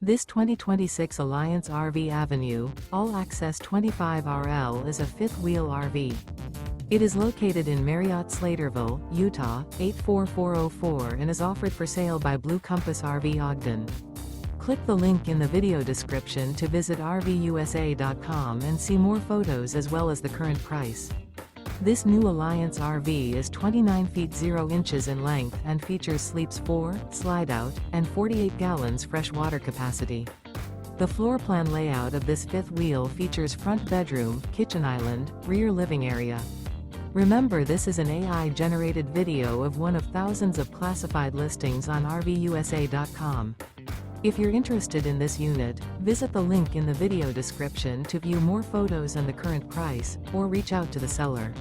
This 2026 Alliance RV Avenue, all-access 25RL is a fifth-wheel RV. It is located in Marriott-Slaterville, Utah, 84404 and is offered for sale by Blue Compass RV Ogden. Click the link in the video description to visit RVUSA.com and see more photos as well as the current price. This new Alliance RV is 29 feet 0 inches in length and features sleeps 4, Slideout, and 48 gallons fresh water capacity. The floor plan layout of this fifth wheel features front bedroom, kitchen island, rear living area. Remember, this is an AI-generated video of one of thousands of classified listings on RVUSA.com. If you're interested in this unit, visit the link in the video description to view more photos and the current price, or reach out to the seller.